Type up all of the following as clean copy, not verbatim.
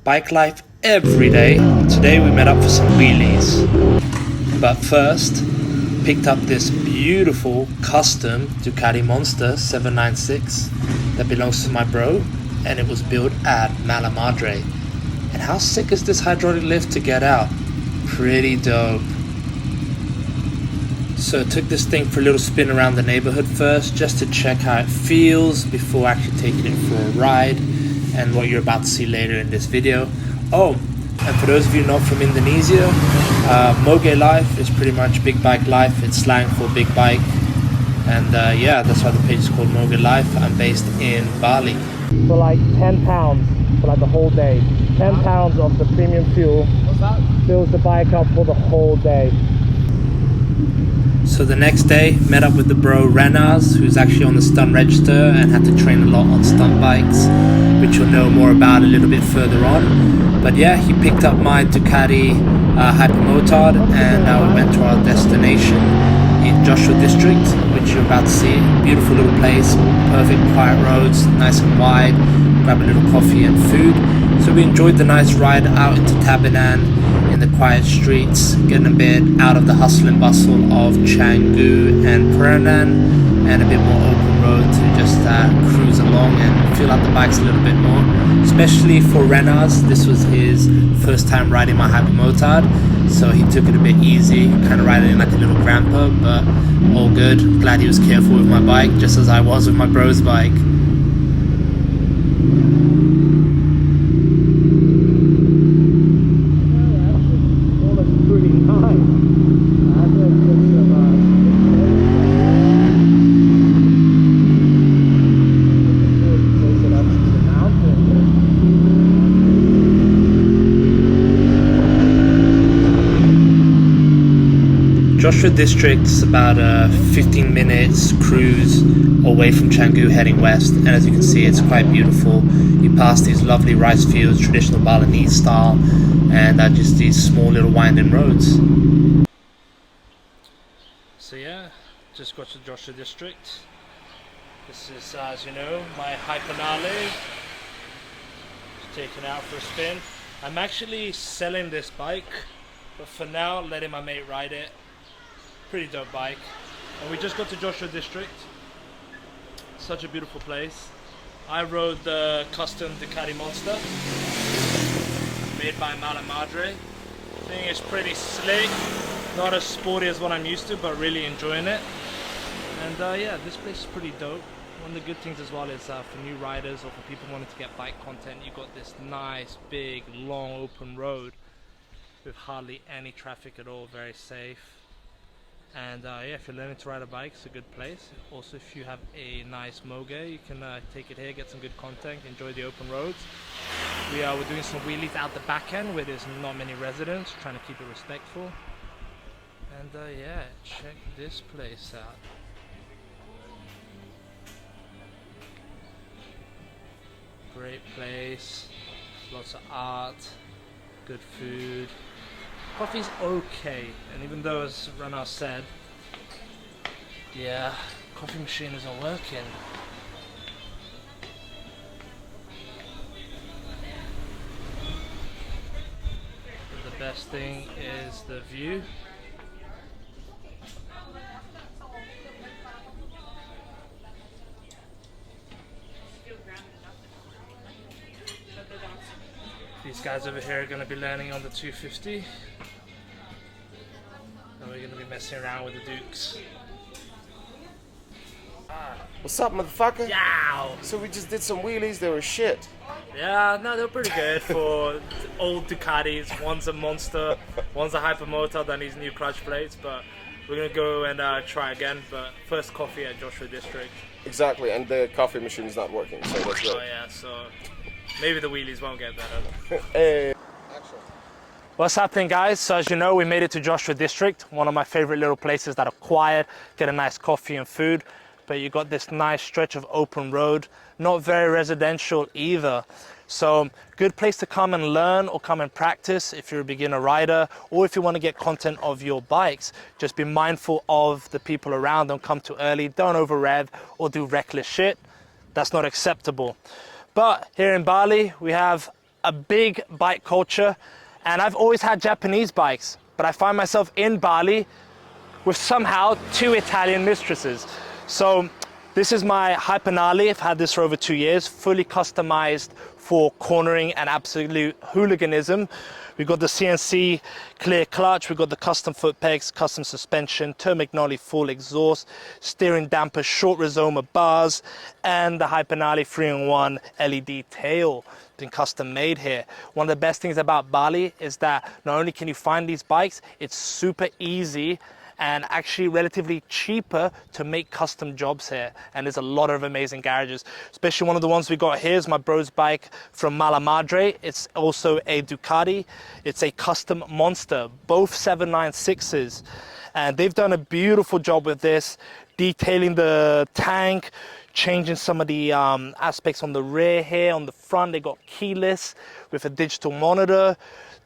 Bike life every day. Today we met up for some wheelies. But first, picked up this beautiful custom Ducati Monster 796 that belongs to my bro, and it was built at Madre. And how sick is this hydraulic lift to get out? Pretty dope. So I took this thing for a little spin around the neighborhood first, just to check how it feels before actually taking it for a ride, and what you're about to see later in this video. Oh, and for those of you not from Indonesia, moge life is pretty much big bike life. It's slang for big bike, and yeah, that's why the page is called Moge Life. I'm based in Bali. For like 10 pounds for like the whole day. 10 pounds of the premium fuel fills the bike up for the whole day. So the next day, met up with the bro Renars, who's actually on the stunt register and had to train a lot on stunt bikes, which you'll know more about a little bit further on. But yeah, he picked up my Ducati Hypermotard, and now we went to our destination in Joshua District, which you're about to see. Beautiful little place, perfect quiet roads, nice and wide. Grab a little coffee and food. So we enjoyed the nice ride out into Tabanan, in the quiet streets, getting a bit out of the hustle and bustle of Canggu and Peranan, and a bit more open road to just cruise along and feel out the bikes a little bit more. Especially for Renars, this was his first time riding my Hypermotard, so he took it a bit easy, kind of riding it like a little grandpa, but all good. Glad he was careful with my bike, just as I was with my bro's bike. Joshua District is about a 15 minutes cruise away from Canggu heading west, and as you can see, it's quite beautiful. You pass these lovely rice fields, traditional Balinese style, and just these small little winding roads. So yeah, just got to Joshua District. This is, as you know, my Hypermotard. Taken out for a spin. I'm actually selling this bike, but for now, letting my mate ride it. Pretty dope bike. And we just got to Joshua District. Such a beautiful place. I rode the custom Ducati Monster made by Madre. Thing is pretty slick, not as sporty as what I'm used to, but really enjoying it. And yeah, this place is pretty dope. One of the good things as well is for new riders or for people wanting to get bike content, you got this nice big long open road with hardly any traffic at all, very safe. And yeah, if you're learning to ride a bike, it's a good place. Also, if you have a nice moge, you can take it here, get some good content, enjoy the open roads. We're doing some wheelies out the back end where there's not many residents, trying to keep it respectful. And yeah, check this place out. Great place, lots of art, good food. Coffee's okay, and even though, as Renars said, yeah, coffee machine isn't working. But the best thing is the view. These guys over here are going to be learning on the 250. And we're going to be messing around with the Dukes. What's up, motherfucker? Yow! So we just did some wheelies, they were shit. Yeah, no, they're pretty good for old Ducatis. One's a Monster, one's a Hypermotard that needs new clutch plates, but we're going to go and try again. But first coffee at Joshua District. Exactly, and the coffee machine's not working, so that's good. Oh yeah, so maybe the wheelies won't get better. Hey. What's happening, guys? So as you know, we made it to Joshua District, one of my favorite little places that are quiet, get a nice coffee and food, but you got this nice stretch of open road, not very residential either. So good place to come and learn or come and practice if you're a beginner rider, or if you want to get content of your bikes. Just be mindful of the people around. Don't come too early, don't over rev or do reckless shit. That's not acceptable. But here in Bali, we have a big bike culture, and I've always had Japanese bikes, but I find myself in Bali with somehow 2 Italian mistresses. So this is my Hypermotard. I've had this for over 2 years, fully customized for cornering and absolute hooliganism. We've got the CNC clear clutch, we've got the custom foot pegs, custom suspension, Termignoli full exhaust, steering damper, short Rizoma bars, and the Hypermotard 3-in-1 LED tail. Been custom made here. One of the best things about Bali is that not only can you find these bikes, it's super easy and actually relatively cheaper to make custom jobs here. And there's a lot of amazing garages, especially one of the ones we got here is my bro's bike from Madre. It's also a Ducati. It's a custom monster, both 796s. And they've done a beautiful job with this, detailing the tank, changing some of the aspects on the rear here. On the front, they got keyless with a digital monitor,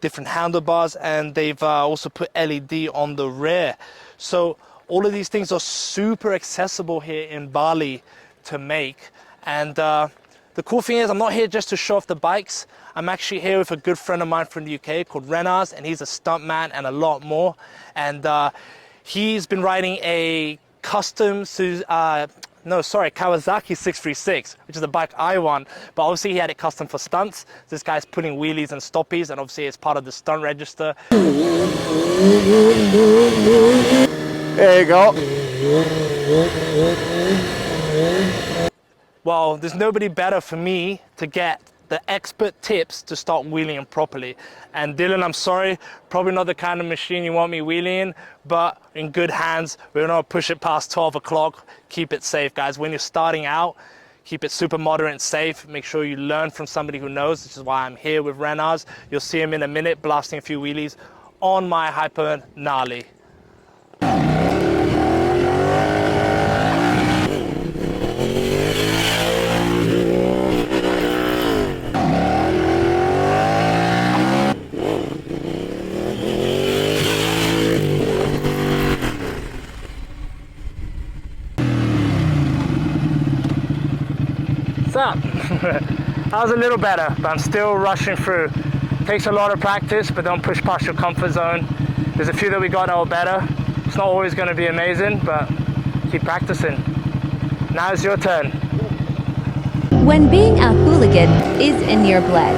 different handlebars, and they've also put LED on the rear. So all of these things are super accessible here in Bali to make. And the cool thing is I'm not here just to show off the bikes. I'm actually here with a good friend of mine from the UK called Renars, and he's a stunt man and a lot more. And he's been riding a custom Kawasaki 636, which is a bike I want, but obviously he had it custom for stunts. This guy's putting wheelies and stoppies, and obviously it's part of the stunt register. There you go. Well, there's nobody better for me to get the expert tips to start wheeling properly. And Dylan, I'm sorry, probably not the kind of machine you want me wheeling, but in good hands. We're not push it past 12 o'clock. Keep it safe, guys. When you're starting out, keep it super moderate and safe. Make sure you learn from somebody who knows. This is why I'm here with Renars. You'll see him in a minute blasting a few wheelies on my Hypermotard. Up. That was a little better, but I'm still rushing through. Takes a lot of practice, but don't push past your comfort zone. There's a few that we got that were better. It's not always going to be amazing, but keep practicing. Now it's your turn. When being a hooligan is in your blood,